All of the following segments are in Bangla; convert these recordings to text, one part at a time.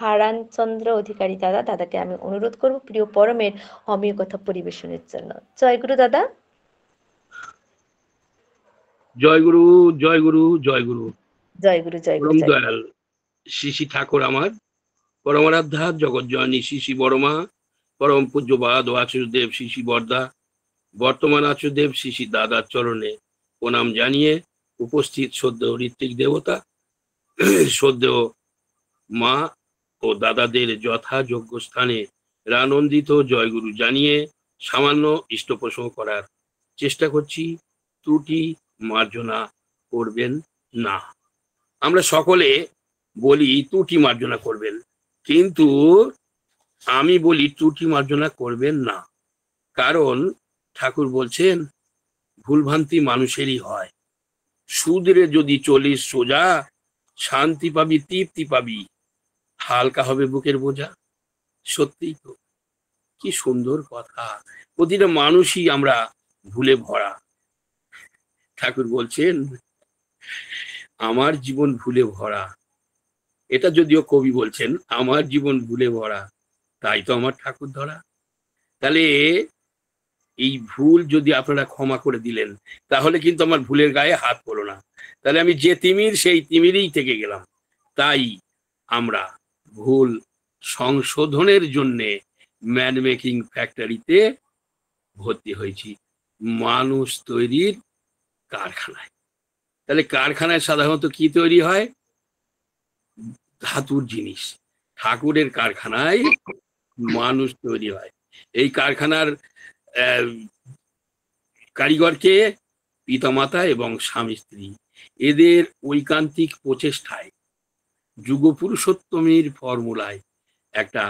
হারানচন্দ্র অধিকারী দাদা। দাদাকে আমি অনুরোধ করব প্রিয় পরমের অমীয় কথা পরিবেশনের জন্য। জয় গুরু দাদা। জয় গুরু, জয় গুরু, জয় গুরু। জয় গুরু, জয় গুরু, পরম জয় গুরু। দয়াল শ্রী শ্রী ঠাকুর আমার পরমারাধ্যা জগৎ জননী শ্রী শ্রী বড়মা, পরম পূজ্যবাদ ও আচার্যদেব শ্রী শ্রী বরদা, বর্তমান আচার্যদেব শ্রী শ্রী দাদার চরণে প্রণাম জানিয়ে উপস্থিত শ্রদ্ধেয় ঋত্বিক দেবতা, শ্রদ্ধেয় মা ও দাদাদের যথাযোগ্য স্থানে রানন্দিত জয়গুরু জানিয়ে সামান্য ইষ্টপ্রসঙ্গ করার চেষ্টা করছি। ত্রুটি মার্জনা করবেন না। আমরা সকলে বলি ত্রুটি মার্জনা করবেন, কিন্তু আমি বলি ত্রুটি মার্জনা করবেন না। কারণ ঠাকুর বলছেন ভুলভ্রান্তি মানুষেরই হয়। সুদরে যদি চলিস সোজা, শান্তি পাবি, তৃপ্তি পাবি, হালকা হবে বুকের বোঝা। সত্যিই তো, কি সুন্দর কথা। প্রতিটা মানুষই আমরা ভুলে ভরা। ঠাকুর বলছেন আমার জীবন ভুলে ভরা। এটা যদিও কবি বলছেন, আমার জীবন ভুলে ভরা, তাই তো আমার ঠাকুর ধরা। তাহলে এই ভুল যদি আপনারা ক্ষমা করে দিলেন, তাহলে কিন্তু আমার ভুলের গায়ে হাত পড়লো না। তাহলে আমি যে তিমির সেই তিমিরই থেকে গেলাম। তাই আমরা ভুল সংশোধনের জন্যে ম্যান মেকিং ফ্যাক্টরিতে ভর্তি হয়েছি, মানুষ তৈরির কারখানায়। তাহলে কারখানায় সাধারণত কি তৈরি হয়? ধাতুর জিনিস। ঠাকুরের কারখানায় মানুষ তৈরি হয়। এই কারখানার কারিগরকে পিতামাতা এবং স্বামী স্ত্রী, এদের ঐকান্তিক প্রচেষ্টায় যুগ পুরুষোত্তমীর ফর্মুলায় একটা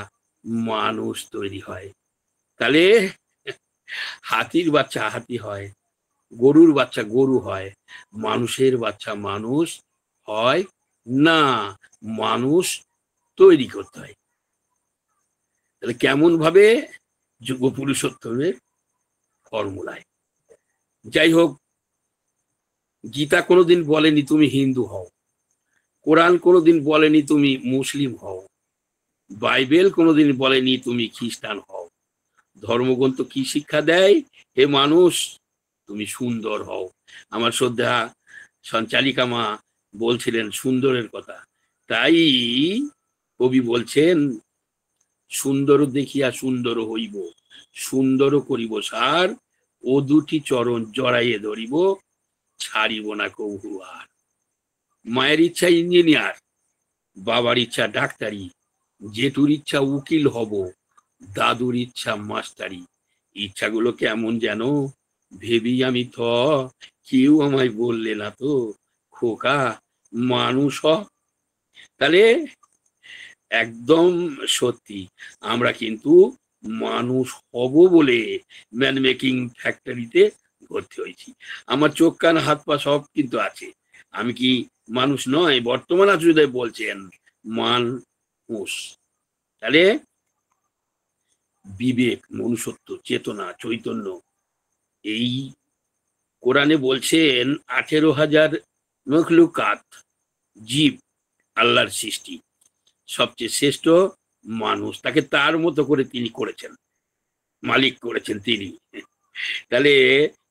মানুষ তৈরি হয়। তাহলে হাতির বাচ্চা হাতি হয়, গরুর বাচ্চা গরু হয়, মানুষের বাচ্চা মানুষ হয় না। মানুষ তৈরি করতে হয়। তাহলে কেমন ভাবে? যুগ পুরুষোত্তমের ফর্মুলায়। যাই হোক, গীতা কোনোদিন বলেনি তুমি হিন্দু হও, কোরআন কোনোদিন বলেনি তুমি মুসলিম হও, বাইবেল কোনোদিন বলেনি তুমি খ্রিস্টান হও। ধর্মগ্রন্থ কি শিক্ষা দেয়? হে মানুষ, তুমি সুন্দর হও। আমার শ্রদ্ধা সঞ্চালিকা মা বলছিলেন সুন্দরের কথা। তাই কবি বলছেন সুন্দর দেখিয়া সুন্দর হইব, সুন্দর করিব সার, ও দুটি চরণ জড়াইয়ে ধরিব, ছাড়িব না কভু আর। মায়ের ইচ্ছা ইঞ্জিনিয়ার, বাবার ইচ্ছা ডাক্তারি, জেঠুর ইচ্ছা উকিল হব, দাদুর ইচ্ছা মাস্টারি। ইচ্ছাগুলো কেমন যেন ভেবেই আমি কেউ আমায় বললে না তো খোকা মানুষ হ। তাহলে একদম সত্যি, আমরা কিন্তু মানুষ হব বলে ম্যান মেকিং ফ্যাক্টরিতে ভর্তি হয়েছি। আমার চোখ কান হাত পা সব কিন্তু আছে, আমি কি মানুষ নয়? বর্তমান আচার্যদেব বলছেন মানুষ। তাহলে বিবেক, মনুষ্যত্ব, চেতনা, চৈতন্য, এই কোরআনে বলছেন 18,000 মখলুকাত, জীব, আল্লাহর সৃষ্টি, সবচেয়ে শ্রেষ্ঠ মানুষ। তাকে তার মতো করে তিনি করেছেন, মালিক করেছেন তিনি। তাহলে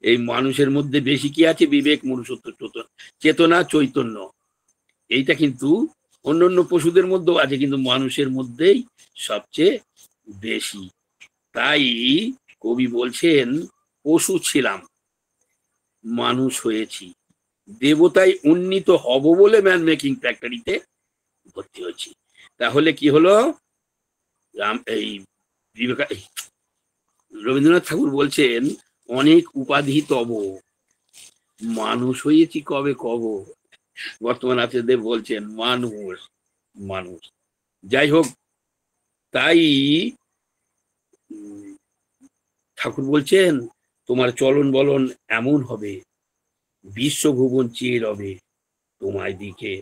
এই মানুষের মধ্যে বেশি কি আছে? বিবেক, মনুষ্যত্ব, চেতনা, চৈতন্য। এইটা কিন্তু অন্যান্য পশুদের মধ্যেও আছে, কিন্তু মানুষের মধ্যেই সবচেয়ে বেশি। তাই কবি বলছেন পশু ছিলাম, মানুষ হয়েছি, দেবতায় উন্নীত হব বলে ম্যান মেকিং ফ্যাক্টরিতে ভর্তি হয়েছি। তাহলে কি হলো? এই রবীন্দ্রনাথ ঠাকুর বলছেন অনেক উপাধি তব, মানুষ হয়েছি কবে কব। বর্তমান আচার্যদেব বলছেন মানুষ মানুষ। যাই হোক, তাই ঠাকুর বলছেন তোমার চলন বলন এমন হবে, বিশ্বভুবন চেয়ে রবে তোমায় দিকে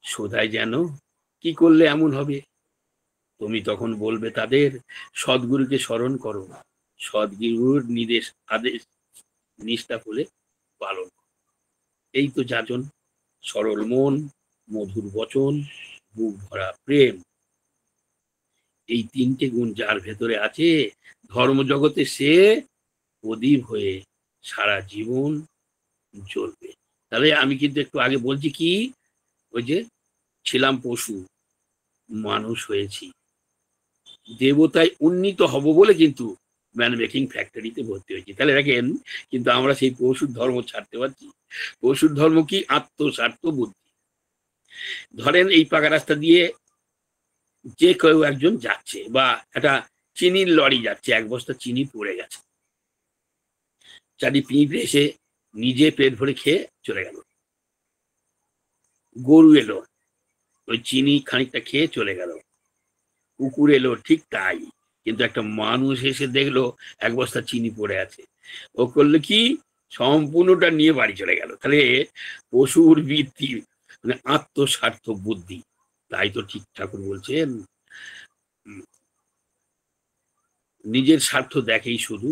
শোধায় যেন কি করলে এমন হবে। তুমি তখন বলবে তাদের সদ্গুরুকে স্মরণ করো, সদ্গুরুর নির্দেশ আদেশ নিষ্ঠা বলে পালন। এই তো যাজন, সরল মন, মধুর বচন, বুক ভরা প্রেম, এই তিনটে গুণ যার ভেতরে আছে, ধর্মজগতে সে প্রদীপ হয়ে সারা জীবন জ্বলবে। তাহলে আমি কিন্তু একটু আগে বলছি কি, ওই যে ছিলাম পশু, মানুষ হয়েছি, দেবতায় উন্নীত হব বলে কিন্তু ম্যান মেকিং ফ্যাক্টরিতে ভর্তি হয়েছি। তাহলে দেখেন, কিন্তু আমরা সেই পশুর ধর্ম ছাড়তে পারছি? পশুর ধর্ম কি? আত্মস্বার্থ বুদ্ধি। ধরেন এই পাকা রাস্তা দিয়ে যে কেউ একজন যাচ্ছে, বা একটা চিনির লরি যাচ্ছে, এক বস্তা চিনি পড়ে গেছে, চারি পিঁপড়ে এসে নিজে পেট ভরে খেয়ে চলে গেল। গরু এলো, ওই চিনি খানিকটা খেয়ে চলে গেল। কুকুর এলো, ঠিক তাই। কিন্তু একটা মানুষ এসে দেখলো এক বস্তা চিনি পড়ে আছে, ও করলো কি? সম্পূর্ণটা নিয়ে বাড়ি চলে গেল। তাহলে পশুর বৃত্তি মানে আত্মস্বার্থ বুদ্ধি। তাই তো ঠিক ঠাকুর বলছেন, নিজের স্বার্থ দেখেই শুধু,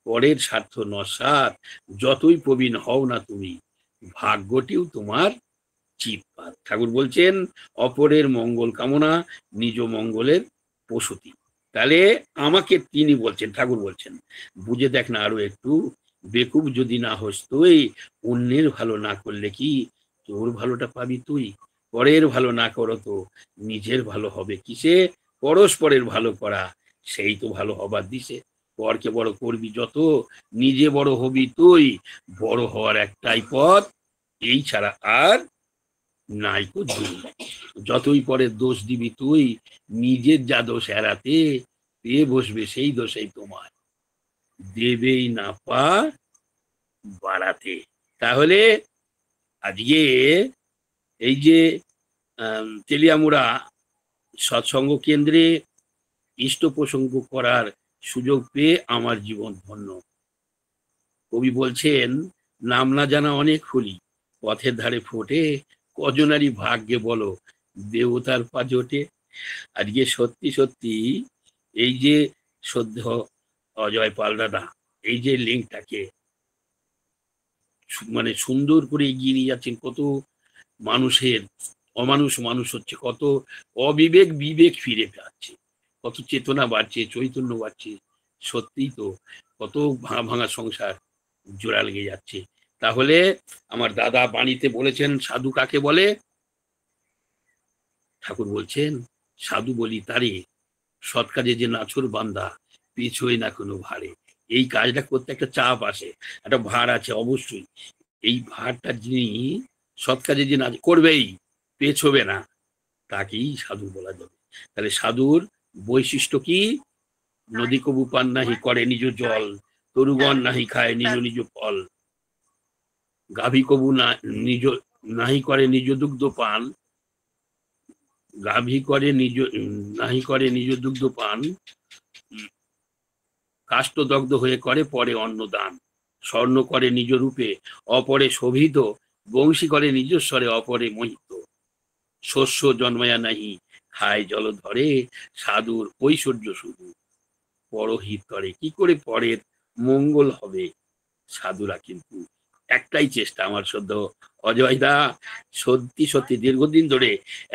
পরের স্বার্থ নস্যাৎ। যতই প্রবীণ হও না তুমি, ভাগ্যটিও তোমার চিৎপাত। ঠাকুর বলছেন, অপরের মঙ্গল কামনা নিজ মঙ্গলের প্রসূতি। তাহলে আমাকে তিনি বলছেন, ঠাকুর বলছেন, বুঝে দেখ না আরো একটু, বেকুব যদি না হোস তুই, অন্যের ভালো না করলে কি তোর ভালোটা পাবি তুই? পরের ভালো না করো তো নিজের ভালো হবে কিসে? পরস্পরের ভালো করা, সেই তো ভালো হবার দিছে। পরকে বড় করবি যত, নিজে বড় হবি তুই। বড় হওয়ার একটাই পথ, এই ছাড়া আর নাইকো দুই। যতই পরের দোষ দিবি তুই, নিজের যা দোষ এড়াতে পেয়ে বসবে সেই দোষেই তোমার, দেবেই না পা বাড়াতে। তাহলে আজকে এই যে তেলিয়ামুড়া সৎসঙ্গ কেন্দ্রে ইষ্ট প্রসঙ্গ করার সুযোগ পেয়ে আমার জীবন ধন্য। কবি বলছেন, নাম না জানা অনেক ফুলি পথের ধারে ফোটে, কজনারই ভাগ্যে বলো দেবতার পা জোটে। আজকে সত্যি সত্যি এই যে সদ্য অজয় পাল দাদা এই যে লিঙ্কটাকে মানে সুন্দর করে এগিয়ে নিয়ে যাচ্ছেন, কত মানুষের অমানুষ মানুষ হচ্ছে, কত অবিবেক বিবেক ফিরে পাচ্ছে, কত চেতনা বাড়ছে, চৈতন্য বাড়ছে। সত্যিই তো কত ভাঙা ভাঙা সংসার জোড়া লেগে যাচ্ছে। তাহলে আমার দাদা বাণীতে বলেছেন, সাধু কাকে বলে? ঠাকুর বলছেন, সাধু বলি তারে, সৎ কাজে যে নাছর বান্দা, পিছোয় না কোনো ভারে। এই কাজটা করতে একটা চাপ আসে, একটা ভার আছে অবশ্যই। এই ভারটা যিনি সৎ কাজে যে না করবেই, পেছোবে না, তাকেই সাধু বলা যাবে। তাহলে সাধুর বৈশিষ্ট্য কি? নদী কবু পান নাহি করে নিজ জল, তরুগণ নাহি খায় নিজ নিজ ফল, গাভী কবু না নিজ নাহি করে নিজ দুগ্ধ পান, গাভী করে নিজ নাহি করে নিজ দুগ্ধ পান, কাষ্ঠদগ্ধ হয়ে করে পরে অন্নদান, স্বর্ণ করে নিজ রূপে অপরে শোভিত, বংশী করে নিজস্বরে অপরে মোহিত, শস্য জন্মায়া নাহি খায় জল ধরে, সাধুর ঐশ্বর্য শুধু পরহিত করে। কি করে পরের মঙ্গল হবে? সাধুরা কিন্তু একটাই চেষ্টা, আমার সদ্য অজয় দা সত্যি সত্যি দীর্ঘদিন ধরে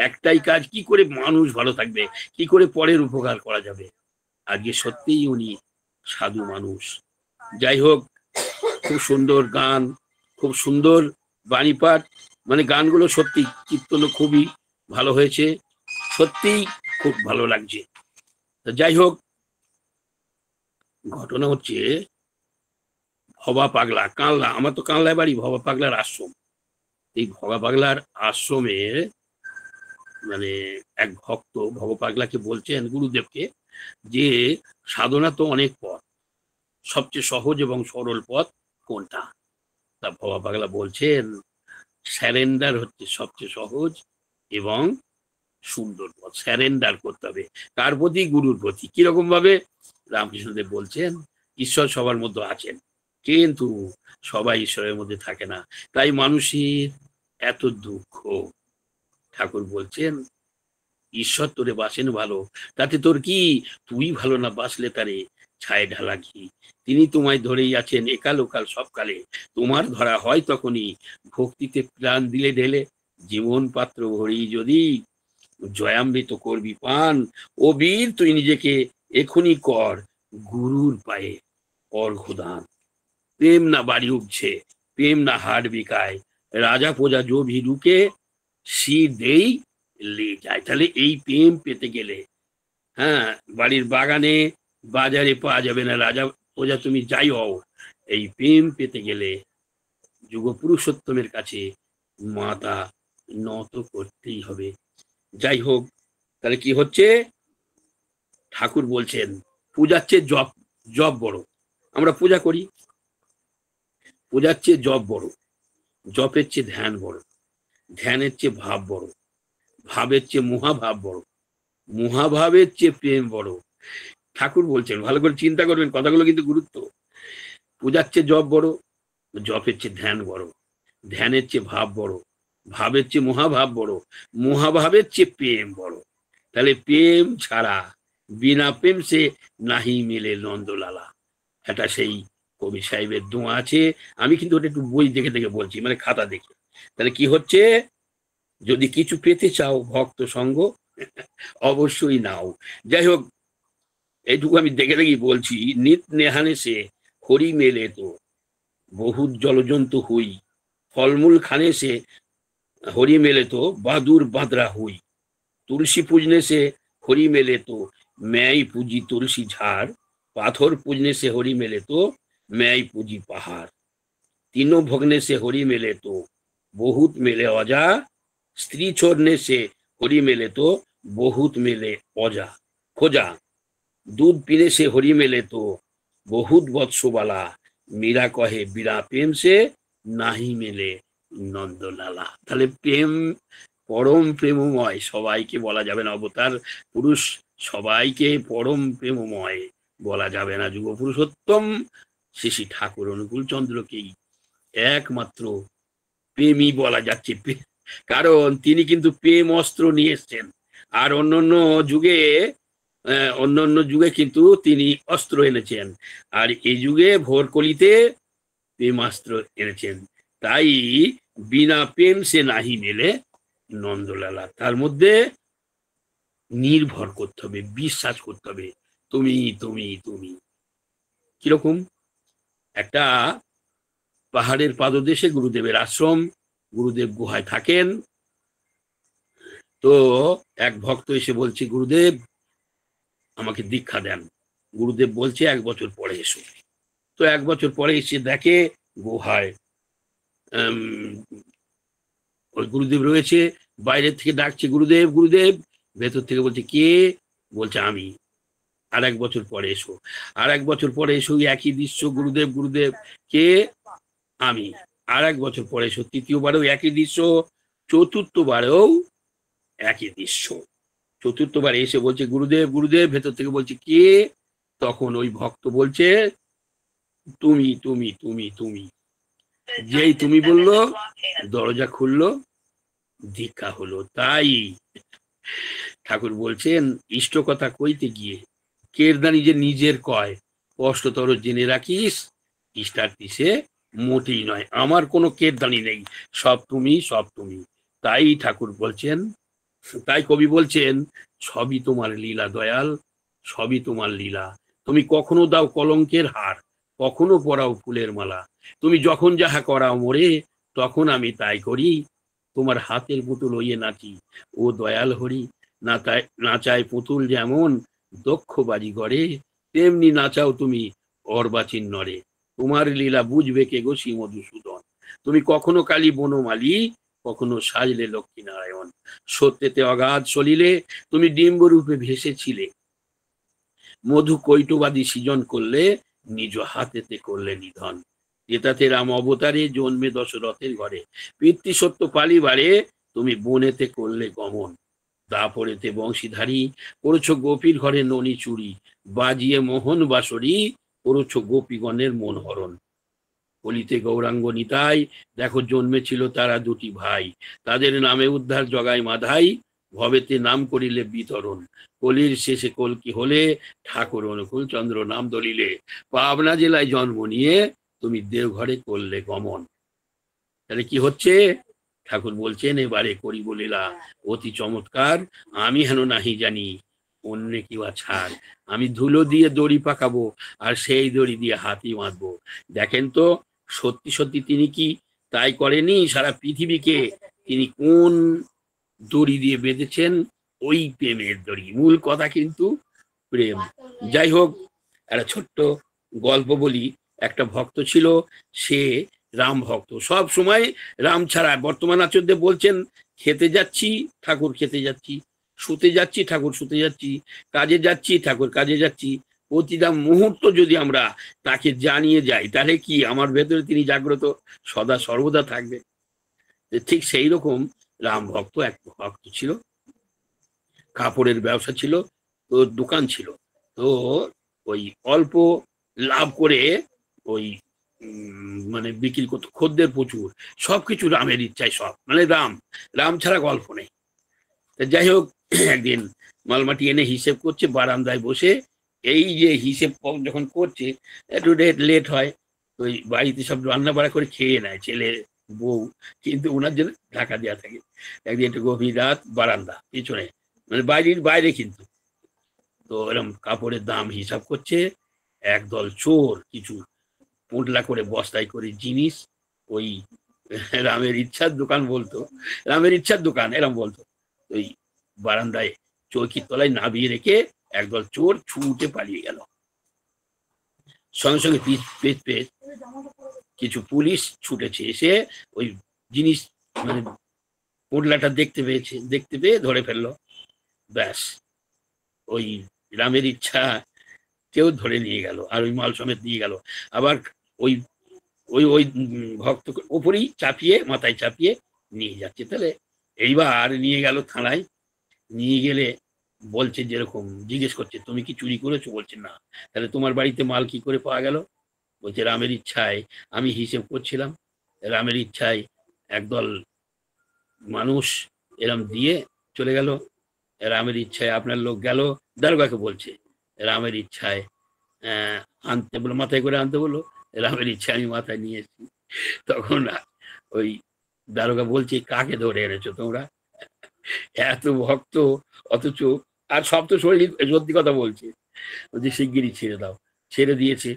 একটাই কাজ, কি করে মানুষ ভালো থাকবে, কি করে পরের উপকার করা যাবে। আজকে সত্যিই উনি সাধু মানুষ। যাই হোক, খুব সুন্দর গান, খুব সুন্দর বাণীপাঠ, মানে গানগুলো সত্যি কীর্তন খুবই ভালো হয়েছে, সত্যিই খুব ভালো লাগছে। যাই হোক, ঘটনা হচ্ছে ভবা পাগলা কানলা, আমার তো কানলায় বাড়ি, ভবা পাগলার আশ্রম। এই ভবা পাগলার আশ্রমে মানে এক ভক্ত ভবা পাগলাকে বলছেন, গুরুদেবকে, যে সাধনা তো অনেক পথ, সবচেয়ে সহজ এবং সরল পথ কোনটা? তা ভবা পাগলা বলছেন, স্যারেন্ডার হচ্ছে সবচেয়ে সহজ এবং সুন্দর পথ। স্যারেন্ডার করতে হবে কার প্রতি? গুরুর প্রতি। কিরকম ভাবে? রামকৃষ্ণদেব বলছেন, ঈশ্বর সবার মধ্যে আছেন, কিন্তু সবাই ঈশ্বরের মধ্যে থাকে না, তাই মানুষের এত দুঃখ। ঠাকুর বলছেন, ঈশ্বর তোরে বাসেন ভালো, তাতে তোর কি? তুই ভালো না বাসলে তারে ছায় ঢালা ঘি। তিনি তোমায় ধরেই আছেন একাল ওকাল সবকালে, তোমার ধরা হয় তখনই ভক্তিতে প্রাণ দিলে ঢেলে, জীবন পাত্র ভরি যদি জয়ামৃত করবি পান, ও বীর তুই নিজেকে এখনই কর গুরুর পায়ে অর্ঘদান। প্রেম না বাড়ি উঠছে, প্রেম না হাট বিকায়, রাজা প্রজা জো ভিরুকে শির দেই লে যায়। তাহলে এই প্রেম পেতে গেলে, হ্যাঁ, বাড়ির বাগানে বাজারে পাওয়া যাবে না, রাজা প্রজা তুমি যাই হও, এই প্রেম পেতে গেলে যুগ পুরুষোত্তমের কাছে মাথা নত করতেই হবে। যাই হোক, তাহলে কি হচ্ছে, ঠাকুর বলছেন পূজার চেয়ে জপ, জপ বড়। আমরা পূজা করি, পূজার চেয়ে জপ বড়, জপের চেয়ে ধ্যান বড়, ধ্যানের চেয়ে ভাব বড়, ভাবের চেয়ে মহাভাব বড়, মহাভাবের চেয়ে প্রেম বড়। ঠাকুর বলছেন, ভালো করে চিন্তা করবেন, কথাগুলো কিন্তু গুরুত্ব। পূজার চেয়ে জপ বড়, জপের চেয়ে ধ্যান বড়, ধ্যানের চেয়ে ভাব বড়, ভাবের চেয়ে মহাভাব বড়, মহাভাবের চেয়ে প্রেম বড়। তাহলে প্রেম ছাড়া, বিনা প্রেম সে নাহি মিলে নন্দলালা, এটা সেই কবি সাহেবের দোয়া আছে। আমি কিন্তু ওটা একটু বই দেখে দেখে বলছি, মানে খাতা দেখে। তাহলে কি হচ্ছে, যদি কিছু পেতে চাও ভক্ত সঙ্গ অবশ্যই নাও। যাই হোক, এইটুকু আমি দেখে দেখি বলছি। নিত নেহানে সে হরি মেলে তো বহুত জলজন্তু হই, ফলমূল খানে সে হরি মেলে তো বাদুর বাঁদরা হই, তুলসী पूजने से हरि मेले तो मैं ही पूजी तुलसी झाड़, पाथर पूजने से हरि मेले तो मैं ही पूजी पहाड़, तीनों भोगने से हरि मेले तो बहुत मेले अजा, स्त्री छोड़ने से हरि मेले तो बहुत मेले अजा खोजा, दूध पीने से हरि मेले तो बहुत बत्सोबाला, मीरा कहे बिना प्रेम से नाही मेले নন্দলালা। তাহলে প্রেম পরম প্রেমময়, সবাইকে বলা যাবে না, অবতার পুরুষ সবাইকে পরম প্রেমময় বলা যাবে না। যুগ পুরুষোত্তম শ্রী শ্রী ঠাকুর অনুকূল চন্দ্রকেই একমাত্র প্রেমী বলা যাচ্ছে, কারণ তিনি কিন্তু প্রেম অস্ত্র নিয়ে এসছেন। আর অন্যান্য যুগে কিন্তু তিনি অস্ত্র এনেছেন, আর এই যুগে ভোরকলিতে প্রেমাস্ত্র এনেছেন। তাই বিনা প্রেম সে নাহি মেলে নন্দলালা, তার মধ্যে নির্ভর করতে হবে, বিশ্বাস করতে হবে, তুমি তুমি তুমি। কিরকম, একটা পাহাড়ের পাদদেশে গুরুদেবের আশ্রম, গুরুদেব গুহায় থাকেন। তো এক ভক্ত এসে বলছে, গুরুদেব আমাকে দীক্ষা দেন। গুরুদেব বলছে 1 বছর পরে এসো। তো 1 বছর পরে এসে দেখে গুহায় ওই গুরুদেব রয়েছে। বাইরের থেকে ডাকছে, গুরুদেব গুরুদেব। ভেতর থেকে বলছে, কে? বলছে, আমি। আর 1 বছর পরে এসো। আর 1 বছর পরে এসো, একই দৃশ্য, গুরুদেব গুরুদেব। কে? আমি। আর 1 বছর পরে এসো, তৃতীয়বারেও একই দৃশ্য, চতুর্থবারেও একই দৃশ্য। চতুর্থবার এসে বলছে, গুরুদেব গুরুদেব। ভেতর থেকে বলছে, কে? তখন ওই ভক্ত বলছে, তুমি তুমি তুমি তুমি। যেই তুমি বললো, দরজা খুললো, দীক্ষা হলো। তাই ঠাকুর বলছেন, ইষ্ট কথা কইতে গিয়ে কেরদানি যে নিজের কয়, স্পষ্টতর জেনে রাখিস, ইষ্টার্থী সে মোটেই নয়। আমার কোনো কেরদানি নেই, সব তুমি, সব তুমি। তাই ঠাকুর বলছেন, তাই কবি বলছেন, সবই তোমার লীলা দয়াল, সবই তোমার লীলা। তুমি কখনো দাও কলঙ্কের হার, কখনো পরাও ফুলের মালা। তুমি যখন যাহা করাও মোরে, তখন আমি তাই করি। তোমার হাতের পুতুল হইয়ে নাচি, ও দয়াল হরি। নাচায় পুতুল যেমন দক্ষ বাজিগরে, তেমনি নাচাও তুমি অর্বাচীন নরে। তোমার লীলা বুঝবে কে গো শ্রী মধুসূদন। তুমি কখনো কালী বনমালী, কখনো সাজলে লক্ষ্মী নারায়ণ। সত্যেতে অগাধ সলিলে তুমি ডিম্বরূপে ভেসেছিলে, মধু কৈটবাদী সৃজন করলে, নিজ হাতেতে করলে নিধন। যেটাতে রাম অবতারে জন্মে দশরথের ঘরে, পিতৃসত্য পালিবারে তুমি বনেতে করলে গমন। দাপরেতে বংশীধারী করেছ গোপীর ঘরে ননি চুরি, বাজিয়ে মোহন বাসরি করেছ গোপীগণের মন হরণ। কলিতে গৌরাঙ্গ নিতাই দেখো জন্মেছিল তারা 2টি ভাই, তাদের নামে উদ্ধার জগায় মাধাই, ভবেতে নাম করিলে বিতরণ। কলির শেষে কলকি হলে ঠাকুর অনুকূল চন্দ্র নাম দলিলে, পাবনা জেলায় জন্ম নিয়ে তুমি দেওঘরে করলে গমন। তাহলে কি হচ্ছে, ঠাকুর বলছেন, এবারে করিব লীলা অতি চমৎকার, আমি হেন নাহি জানি অন্য কি বা ছাড়, আমি ধুলো দিয়ে দড়ি পাকাবো আর সেই দড়ি দিয়ে হাতি বাঁধবো। দেখেন তো সত্যি সত্যি তিনি কি তাই করেনি? সারা পৃথিবীকে তিনি কোন দড়ি দিয়ে বেঁধেছেন? ওই প্রেমের দড়ি। মূল কথা কিন্তু প্রেম। যাই হোক, একটা ছোট্ট গল্প বলি। একটা ভক্ত ছিল, সে রাম ভক্ত, সব সময় রাম ছাড়া। বর্তমান আচার্য বলছেন, খেতে যাচ্ছি ঠাকুর খেতে যাচ্ছি, শুতে যাচ্ছি ঠাকুর শুতে যাচ্ছি, কাজে যাচ্ছি ঠাকুর কাজে যাচ্ছি। প্রতিটা মুহূর্ত যদি আমরা তাকে জানিয়ে যাই, তাহলে কি আমার ভেতরে তিনি জাগ্রত সদা সর্বদা থাকবে। ঠিক সেই রকম রাম ভক্ত এক ভক্ত ছিল, কাপড়ের ব্যবসা ছিল, তো দোকান ছিল। তো ওই অল্প লাভ করে ওই মানে বিক্রি করতো, খদ্দের প্রচুর, সবকিছু রামের ইচ্ছায়, সব মানে রাম, রাম ছাড়া গল্প নেই। তা যাই হোক, একদিন মালমাটি এনে হিসেব করছে বারান্দায় বসে। এই যে হিসেব যখন করছে, একটু লেট হয়, ওই বাড়িতে সব রান্না বাড়া করে খেয়ে নেয় ছেলে বউ, কিন্তু ওনার জন্য ঢাকা দেওয়া থাকে। একদিন একটু গভীর রাত, বারান্দা পিছনে, মানে বাইরের বাইরে কিন্তু। তো এরকম কাপড়ের দাম হিসাব করছে, একদল চোর কিছু পোটলা করে বস্তায় করে জিনিস, ওই রামের ইচ্ছার দোকান বলতো, রামের ইচ্ছার দোকান এরম বলতো, ওই বারান্দায় চৌকির তলায় নামিয়ে রেখে একদল চোর ছুটে পালিয়ে গেল। সঙ্গে সঙ্গে পেট কিছু পুলিশ ছুটেছে, এসে ওই জিনিস মানে পোটলাটা দেখতে পেয়েছে, দেখতে পেয়ে ধরে ফেললো। ব্যাস, ওই রামের ইচ্ছা কেউ ধরে নিয়ে গেল, আর ওই মাল সমেত নিয়ে গেল। আবার ওই ওই ওই ভক্ত ওপরেই চাপিয়ে, মাথায় চাপিয়ে নিয়ে যাচ্ছে। তাহলে এইবার নিয়ে গেল থানায়। নিয়ে গেলে বলছে, যেরকম জিজ্ঞেস করছে, তুমি কি চুরি করেছো? বলছে না। তাহলে তোমার বাড়িতে মাল কি করে পাওয়া গেল? বলছে, রামের ইচ্ছায় আমি হিসেব করছিলাম, রামের ইচ্ছায় একদল মানুষ এরম দিয়ে চলে গেল, রামের ইচ্ছায় আপনার লোক গেল। দারোগাকে বলছে, রামের ইচ্ছায় আনতে বলো, মাথায় করে আনতে বলো, রামের ইচ্ছায় আমি মাথায় নিয়ে এসেছি। তখন ওই দারোগা বলছে, কাকে ধরে এনেছো তোমরা? এত ভক্ত অথচ, আর সব তো শরীর সত্যি কথা বলছে। বলছে, শিগগিরই ছেড়ে দাও। ছেড়ে দিয়েছে।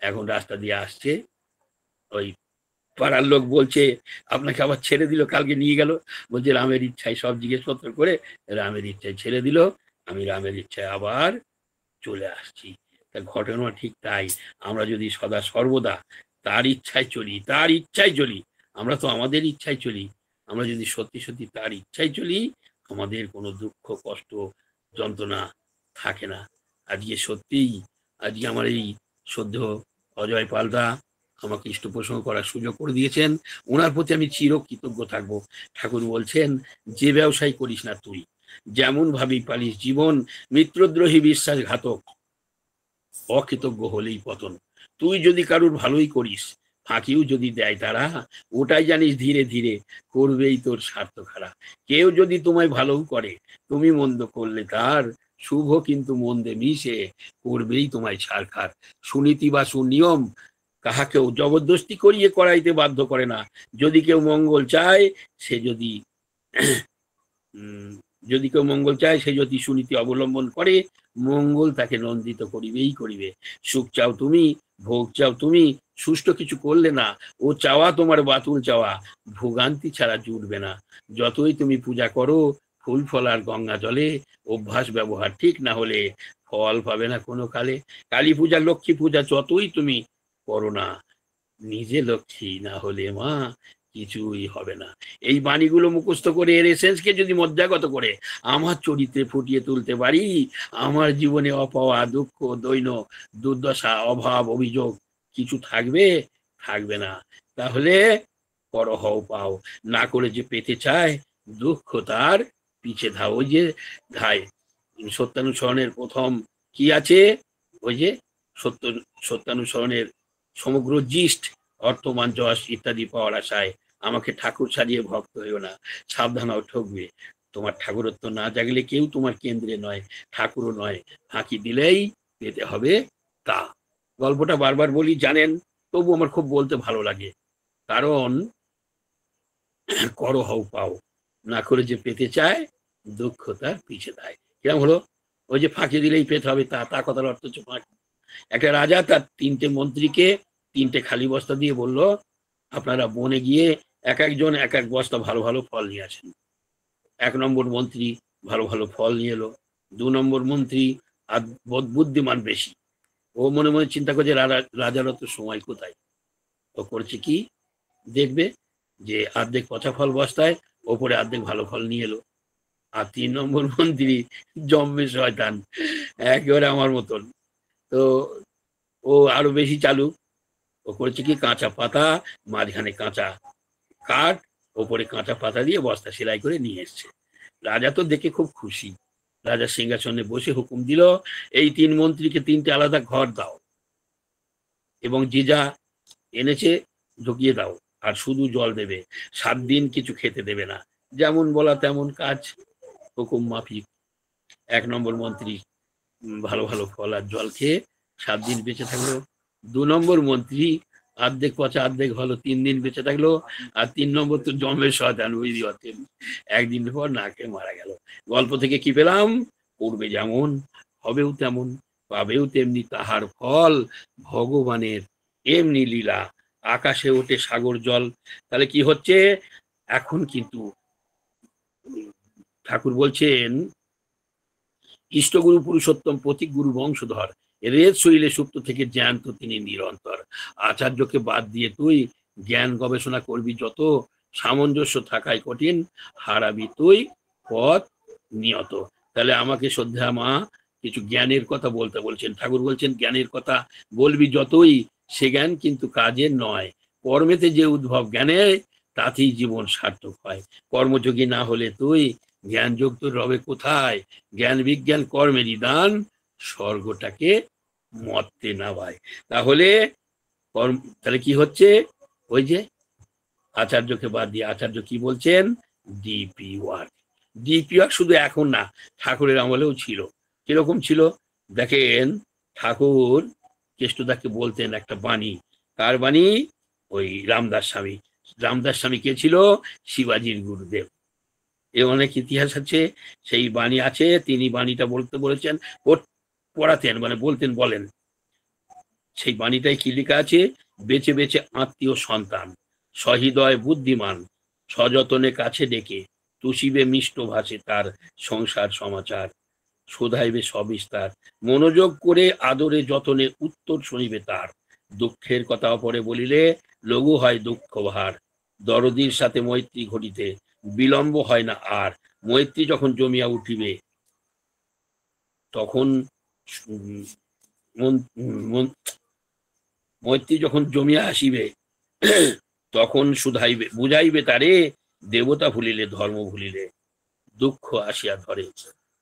এখন রাস্তা দিয়ে আসছে, ওই পাড়ার লোক বলছে, আপনাকে আবার ছেড়ে দিল, কালকে নিয়ে গেল। বলছে, রামের ইচ্ছায় সব জিজ্ঞেসপত্র করে রামের ইচ্ছায় ছেড়ে দিল, আমি রামের ইচ্ছায় আবার চলে আসছি। তা ঘটনা ঠিক তাই। আমরা যদি সদা সর্বদা তার ইচ্ছায় চলি, তার ইচ্ছায় চলি, আমরা তো আমাদের ইচ্ছায় চলি, আমরা যদি সত্যি সত্যি তার ইচ্ছায় চলি, আমাদের কোনো দুঃখ কষ্ট যন্ত্রণা থাকে না। আজকে সত্যিই, আজকে আমার এই সদ্য অজয় পালদা আমাকে ইষ্ট প্রসঙ্গ করার সুযোগ করে দিয়েছেন, ওনার প্রতি আমি চিরকৃতজ্ঞ থাকবো। ঠাকুর বলছেন, যে ব্যবসায় করিস না তুই, যেমন ভাবি পালিস জীবন, মিত্রদ্রোহী বিশ্বাসঘাতক, অকৃতজ্ঞ হলেই পতন। তুই যদি কারুর ভালোই করিস, ফাঁকিও যদি দেয় তারা, ওটাই জানিস ধীরে ধীরে করবেই তোর স্বার্থ খাড়া। কেউ যদি তোমায় ভালোও করে, তুমি মন্দ করলে তার, শুভ কিন্তু মন্দে মিশে করবেই তোমায় ছাড়খার। সুনীতি বা সুনিয়ম কাহাকেও জবরদস্তি করিয়ে করাইতে বাধ্য করে না। যদি কেউ মঙ্গল চায়, সে যদি যদি কেউ মঙ্গল চায়, সে যদি সুনীতি অবলম্বন করে, মঙ্গল তাকে নন্দিত করিবেই করিবে। সুখ চাও তুমি, ভোগ চাও তুমি, সুষ্ঠু কিছু করলে না, ও চাওয়া তোমার বাতুল চাওয়া, ভোগান্তি ছাড়া জুটবে না। যতই তুমি পূজা করো ফুল ফল আর গঙ্গা জলে, অভ্যাস ব্যবহার ঠিক না হলে ফল পাবে না কোনো কালে। কালী পূজা লক্ষ্মী পূজা যতই তুমি করো না, নিজে লক্ষ্মী না হলে মা কিছুই হবে না। এই বাণীগুলো মুখস্থ করে, এর এসেন্সকে যদি মজ্জাগত করে আমার চরিত্রে ফুটিয়ে তুলতে পারি, আমার জীবনে অপাওয়া দুঃখ দৈন্য দুর্দশা অভাব অভিযোগ কিছু থাকবে? থাকবে না। তাহলে করো হও পাও, না করে যে পেতে চায়, দুঃখ তার পিছে ধাও। ওই যে ধায় সত্যানুসরণের প্রথম কি আছে, ওই যে সত্যানুসরণের সমগ্র জিষ্ট, অর্থমান যশ ইত্যাদি পাওয়ার আশায় আমাকে ঠাকুর সাজিয়ে ভক্ত হইও না, সাবধান হও ঠকবে। তোমার ঠাকুরত্ব না জাগলে কেউ তোমার কেন্দ্রে নয়, ঠাকুরও নয়, ফাঁকি দিলেই পেতে হবে তা। গল্পটা বারবার বলি জানেন, তবু আমার খুব বলতে ভালো লাগে, কারণ করো হও পাও, না করে যে পেতে চায় দুঃখ তার পিছে দেয়। কেমন হলো? ওই যে ফাঁকি দিলেই পেতে হবে, তা কথার অর্থ হচ্ছে ফাঁকি। একটা রাজা তার 3টে মন্ত্রীকে 3টে খালি বস্তা দিয়ে বলল, আপনারা বনে গিয়ে এক একজন এক এক বস্তা ভালো ভালো ফল নিয়ে আসেন। 1 নম্বর মন্ত্রী ভালো ভালো ফল নিয়ে এলো। 2 নম্বর মন্ত্রী আর বুদ্ধিমান বেশি, ও মনে মনে চিন্তা করছে রাজার অত সময় কোথায়, ও করছে কি, দেখবে যে অর্ধেক পচা ফল বস্তায়, ওপরে অর্ধেক ভালো ফল নিয়ে এলো। আর 3 নম্বর মন্ত্রী জম্মে শয়তান, একেবারে আমার মতন, তো ও আরো বেশি চালু। ও করেছে কি, কাঁচা পাতা, মাঝখানে কাঁচা কাঠ, ওপরে কাঁচা পাতা দিয়ে বস্তা সেলাই করে নিয়ে এসছে। রাজা তো দেখে খুব খুশি। রাজা সিংহাসনে বসে হুকুম দিল, এই 3 মন্ত্রীকে 3টে আলাদা ঘর দাও এবং যে যা এনেছে ঢুকিয়ে দাও, আর শুধু জল দেবে, 7 দিন কিছু খেতে দেবে না। যেমন বলা তেমন কাজ, হুকুম মাফিক। 1 নম্বর মন্ত্রী ভালো ভালো ফল আর জল খেয়ে 7 দিন বেঁচে থাকলো। 2 নম্বর মন্ত্রী অর্ধেক পচা অর্ধেক ভালো 3 দিন বেঁচে থাকলো। আর 3 নম্বর তো জমের শয়তান, বুঝতে পারছেন, 1 দিন পর না খেয়ে মারা গেল। গল্প থেকে কি পেলাম? করবে যেমন হবেও তেমন, পাবেও তেমনি তাহার ফল, ভগবানের এমনি লীলা, আকাশে ওঠে সাগর জল। তাহলে কি হচ্ছে এখন? কিন্তু ঠাকুর বলছেন, ইষ্টগুরু পুরুষোত্তম প্রতীক গুরু বংশধর, রেত শৈলে সুপ্ত থেকে জ্ঞান তো তিনি নিরন্তর। আচার্যকে বাদ দিয়ে তুই জ্ঞান গবেষণা করবি যত, সামঞ্জস্য থাকায় কঠিন, হারাবি তুই পথ নিয়ত। তাহলে আমাকে শ্রদ্ধা মা কিছু জ্ঞানের কথা বলতে বলছেন। ঠাকুর বলছেন, জ্ঞানের কথা বলবি যতই, সে জ্ঞান কিন্তু কাজের নয়। কর্মেতে যে উদ্ভব জ্ঞানে, তাতেই জীবন সার্থক হয়। কর্মযোগী না হলে তুই জ্ঞানযোগ তোর রবে কোথায়? জ্ঞান বিজ্ঞান কর্মেরই দান, স্বর্গটাকে মর্তে নামায়। তাহলে তাহলে কি হচ্ছে? ওই যে আচার্যকে বাদ দিয়ে আচার্য কি বলছেন? DP work. ডিপি ওয়ার্ক শুধু এখন না, ঠাকুরের আমলেও ছিল। কিরকম ছিল দেখেন, ঠাকুর কেষ্টদাকে বলতেন একটা বাণী। কার বাণী? ওই রামদাস স্বামী। রামদাস স্বামী কে ছিল? শিবাজির গুরুদেব। এ অনেক ইতিহাস আছে, সেই বাণী আছে। তিনি বাণীটা বলতে বলেছেন, পড়াতেন, মানে বলতেন, বলেন। সেই বাণীটাই কি লেখা আছে? বেছে বেছে আত্মীয় সন্তান, সহৃদয় বুদ্ধিমান, সযতনে কাছে ডেকে তুষিবে মিষ্ট ভাষে তার সংসার সমাচার, শোধাইবে সবিস্তার, মনোযোগ করে আদরে যতনে উত্তর শুনিবে তার, দুঃখের কথা পরে বলিলে লঘু হয় দুঃখ ভার, দরদির সাথে মৈত্রী ঘটিতে বিলম্ব হয় না আর, মৈত্রী যখন জমিয়া উঠিবে তখন মৈত্রী যখন জমিয়া আসিবে তখন শুধাইবে বুঝাইবে তারে, দেবতা ভুলিলে ধর্ম ভুলিলে দুঃখ আসিয়া ধরে,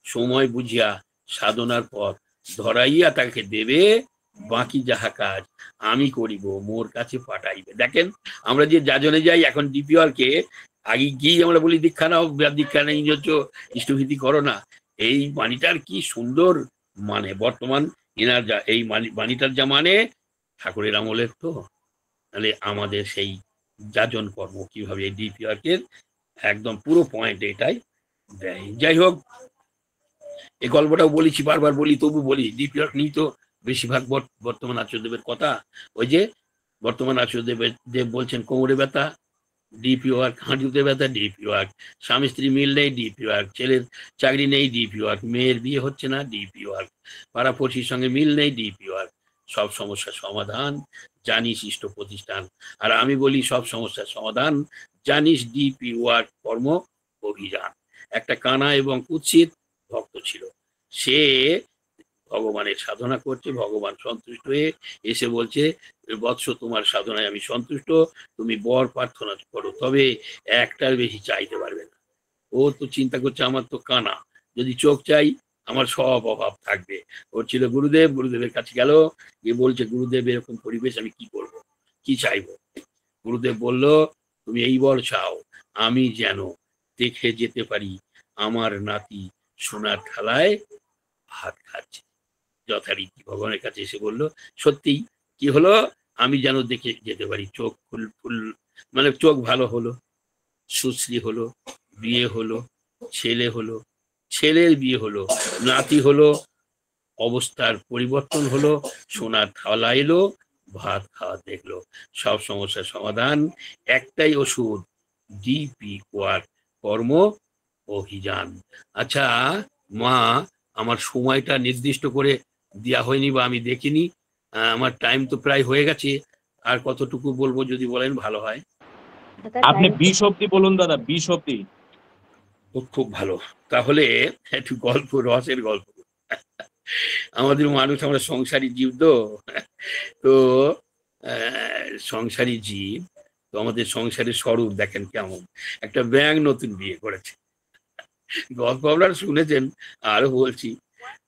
সময় বুঝিয়া সাধনার পথ ধরাইয়া তাকে দেবে, বাকি যাহা কাজ আমি করিব মোর কাছে পাঠাইবে। দেখেন, আমরা যে যাজনে যাই এখন ডিপিআর কে, আগে গিয়ে আমরা বলি দীক্ষা নাও, দীক্ষা নেই হচ্ছ ইষ্টভীতি করো না। এই বাণীটার কি সুন্দর মানে, বর্তমান এনার যা এই বাণীটার যা মানে ঠাকুরের আমলের, তো তাহলে আমাদের সেই যাজন কর্ম কিভাবে এই ডিপিআর কে একদম পুরো পয়েন্ট এটাই দেয়। যাই হোক, এই গল্পটাও বলেছি, বারবার বলি, তবু বলি, ডিপিআর নিয়ে তো বেশিরভাগ বর্তমান আচার্যদেবের কথা। ওই যে বর্তমান আচার্যদেব বলছেন, কোমরে ব্যথা ডিপি ওয়ার্ক, হাঁটুতে ব্যথা ডিপি ওয়ার্ক, স্বামী স্ত্রী মিল নেই ডিপি ওয়ার্ক, ছেলের চাকরি নেই ডিপি ওয়ার্ক, মেয়ের বিয়ে হচ্ছে না ডিপি ওয়ার্ক, পাড়াপড়শির সঙ্গে মিল নেই ডিপি ওয়ার্ক, সব সমস্যার সমাধান জানিস ইষ্ট প্রতিষ্ঠান। আর আমি বলি, সব সমস্যার সমাধান জানিস ডিপি ওয়ার্ক কর্ম অভিযান। একটা কানা এবং কুৎসিত ভক্ত ছিল, সে ভগবানের সাধনা করছে, ভগবান সন্তুষ্ট হয়ে এসে বলছে, বৎস তোমার সাধনায় আমি সন্তুষ্ট, তুমি বর প্রার্থনা করো, তবে একটার বেশি চাইতে পারবে না। ও তো চিন্তা করছে, আমার তো কানা, যদি চোখ চাই আমার সব অভাব থাকবে। ওর ছিল গুরুদেব, গুরুদেবের কাছে গেল, গিয়ে বলছে, গুরুদেব এরকম পরিবেশ আমি কি করব, কি চাইবো? গুরুদেব বলল, তুমি এই বর চাও, আমি যেন দেখে যেতে পারি আমার নাতি সোনার থালায় ভাত খাচ্ছে। যথারীতি ভগবানের কাছে এসে বললো, সত্যি কি হলো? আমি যেন দেখে যেতে পারি, চোখ ফুল ফুল, মানে চোখ ভালো হলো, সুশ্রী হলো, বিয়ে হলো, ছেলে হলো, ছেলের বিয়ে হলো, নাতি হলো, অবস্থার পরিবর্তন হলো, সোনার থালা এলো, ভাত খাওয়া দেখলো। সব সমস্যার সমাধান একটাই ওষুধ, ডিপি কোয়ার কর্ম অভিযান। আচ্ছা মা, আমার সময়টা নির্দিষ্ট করে দেওয়া হয়নি বা আমি দেখিনি, আমার টাইম তো প্রায় হয়ে গেছে। আর কতটুকু বলবো যদি বলেন ভালো হয়। দাদা আপনি টাইম 20 অব্দি বলুন দাদা, 20 অব্দি। ও খুব ভালো। তাহলে একটু গল্প, রসের গল্প। আমাদের মানুষ, আমরা সংসারী জীব তো। তো সংসারী জীব, তো আমাদের সংসারের স্বরূপ দেখেন কেমন। একটা ব্যাঙ নতুন বিয়ে করেছে, গল্প আপনারা শুনেছেন, আরো বলছি।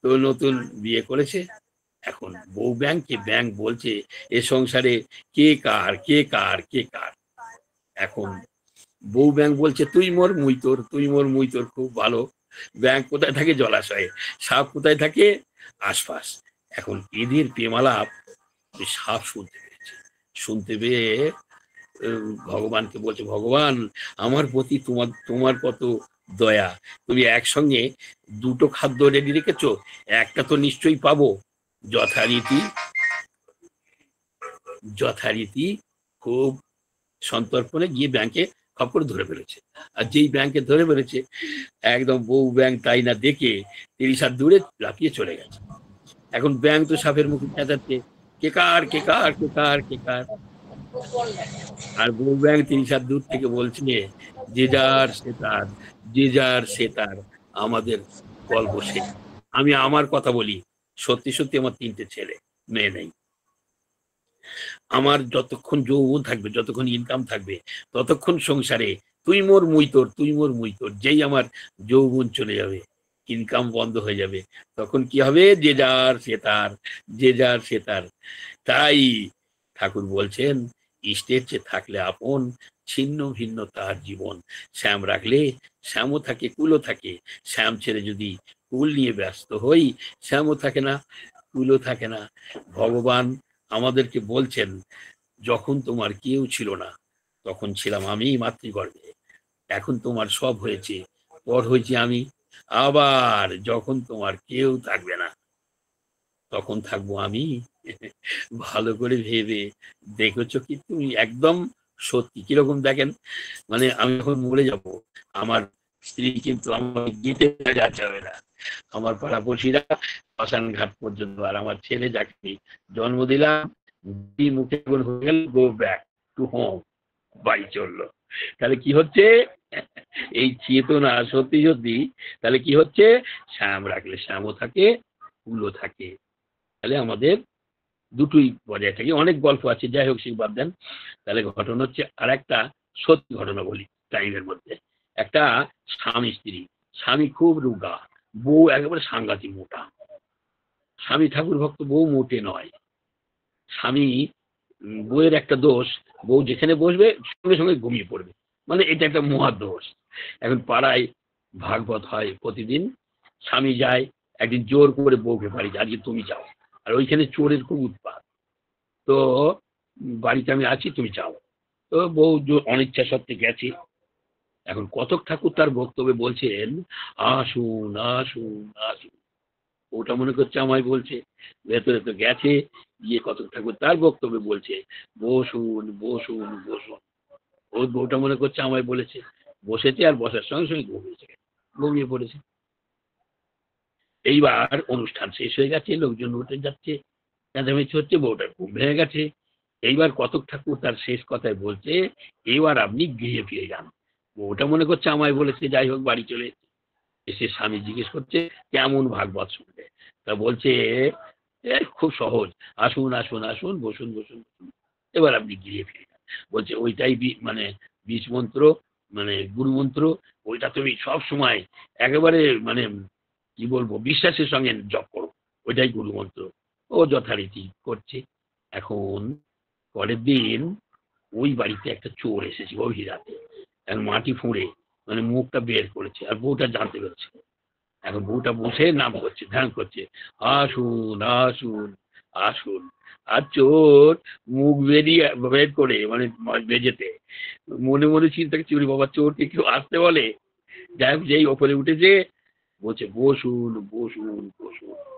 তো নতুন বিয়ে করেছে, এখন বউ ব্যাংকে ব্যাংক বলছে এ সংসারে কে কার, কে কার, কে কার। এখন বউ ব্যাংক বলছে তুই মোর মুই তোর, তুই মোর মুই তোর। খুব ভালো। ব্যাংক কোথায় থাকে? জলাশয়ে। সাপ কোথায় থাকে? আশপাশ। এখন এদের প্রেমালাপ সাপ শুনতে পেয়েছে। শুনতে পেয়ে ভগবানকে বলছে, ভগবান আমার প্রতি তোমার তোমার কত দয়া, তুমি একসঙ্গে দুটো খাদ্য রেডি রেখেছো, একটা তো নিশ্চয়ই পাবো। যথারীতি যথারীতি খুব সন্তর্পণে গিয়ে ব্যাংকে খপ করে ধরে ফেলেছে। আর যেই ব্যাংকে ধরে ফেলেছে, একদম বউ ব্যাংক তাই না দেখে 30 হাত দূরে লাফিয়ে চলে গেছে। এখন ব্যাংক তো সাপের মুখে চেঁচাচ্ছে, কে কার, কে কার, কে কার, কে কার। আর বউ ব্যাংক 30 হাত দূর থেকে বলছে যে যার সে তার, যে যার সে তার, আমাদের গল্প শেষ। আমি আমার কথা বলি, সত্যি সত্যি আমার 3টে ছেলে, মেয়ে নেই। আমার যতক্ষণ যৌবন থাকবে, যতক্ষণ ইনকাম থাকবে, ততক্ষণ সংসারে তুই মোর মুই তোর, তুই মোর মুই তোর। যেই আমার যৌবন চলে যাবে, ইনকাম বন্ধ হয়ে যাবে, তখন কি হবে? যে যার সে তার, যে যার সে তার। তাই ঠাকুর বলছেন, ইষ্টের চেয়ে থাকলে আপন, ছিন্ন ভিন্ন তার জীবন। শ্যাম রাখলে শ্যামও থাকে, কুলও থাকে। শ্যাম ছেড়ে যদি কুল নিয়ে ব্যস্ত হই, শ্যামও থাকে না, কুলও থাকে না। ভগবান আমাদেরকে বলছেন, যখন তোমার কেউ ছিল না, তখন ছিলাম আমি মাতৃগর্ভে। এখন তোমার সব হয়েছে, পর হয়েছি আমি। আবার যখন তোমার কেউ থাকবে না, তখন থাকবো আমি। ভালো করে ভেবে দেখেছো কি তুমি? একদম সত্যি। কিরকম দেখেন, মানে আমি যখন মরে যাব, আমার স্ত্রী কিন্তু আমার গেতে যাবে না। আমার পাড়াপড়শিরা শ্মশান ঘাট পর্যন্ত। আর আমার ছেলে যাকে জন্ম দিলাম, মুখে হয়ে গেল, গো ব্যাক টু হোম, বাড়ি চললো। তাহলে কি হচ্ছে? এই চেতনা সত্যি সত্যি, তাহলে কি হচ্ছে? শ্যাম রাখলে শ্যামও থাকে, ফুলও থাকে। তাহলে আমাদের দুটোই বজায় থাকে। অনেক গল্প আছে, যাই হোক সেই বাদ দেন। তাহলে ঘটনা হচ্ছে, আর একটা সত্যি ঘটনা বলি টাইমের মধ্যে। একটা স্বামী স্ত্রী, স্বামী খুব রোগা, বউ একেবারে সাংঘাতিক মোটা। স্বামী ঠাকুর ভক্ত, বউ মোটে নয়। স্বামী বউয়ের একটা দোষ, বউ যেখানে বসবে সঙ্গে সঙ্গে ঘুমিয়ে পড়বে, মানে এটা একটা মহা দোষ। এখন পাড়ায় ভাগবত হয় প্রতিদিন। স্বামী যায়, একদিন জোর করে বউকে বাড়ি, আজকে তুমি যাও। আর ওইখানে চোরের খুব উৎপাত। তো বাড়িতে আমি আছি, তুমি যাও। তো বউ অনিচ্ছা সত্ত্বে গেছে। এখন কতক ঠাকুর তার বক্তব্যে বলছেন, আসুন আসুন আসুন। ওটা মনে করছে আমায় বলছে, ভেতরে তো গেছে। গিয়ে কতক ঠাকুর তার বক্তব্যে বলছে, বসুন বসুন বসুন। ওর বউটা মনে করছে আমায় বলেছে। বসেছে, আর বসার সঙ্গে সঙ্গে ঘুমিয়েছে, ঘুমিয়ে পড়েছে। এইবার অনুষ্ঠান শেষ হয়ে গেছে, লোকজন উঠে যাচ্ছে, চেঁচামেচি হচ্ছে, বউটার ঘুম ভেঙে গেছে। এইবার কতক ঠাকুর তার শেষ কথায় বলছে, এবার আপনি গৃহে ফিরে যান। বউটা মনে করছে আমায় বলেছে, যাই হোক বাড়ি চলে এসে স্বামী জিজ্ঞেস করছে কেমন ভাগবত শুনবে। তা বলছে, খুব সহজ, আসুন আসুন আসুন, বসুন বসুন বসুন, এবার আপনি গৃহে ফিরে যান। বলছে ওইটাই মানে বীজ মন্ত্র, মানে গুরু মন্ত্র। ওইটা তুমি সব সময় একেবারে মানে কি বলবো, বিশ্বাসের সঙ্গে জপ করো, ওইটাই গুরু মন্ত্র। ও যথারীতি করছে। এখন পরের দিন ওই বাড়িতে একটা চোর এসেছে গভীর রাতে। এখন মাটি ফুঁড়ে মানে মুখটা বের করেছে, আর বউটা জানতে পেরেছে। এখন বউটা বসে নাম করছে, ধ্যান করছে, আসুন আসুন আসুন। আর চোর মুখ বেরিয়ে বের করে মানে বেজেতে মনে মনে চিন্তা করছি ওরে বাবা চোরকে কেউ আসতে বলে। যাই হোক যেই ওপরে উঠেছে বলছে বসুন বসুন বসুন।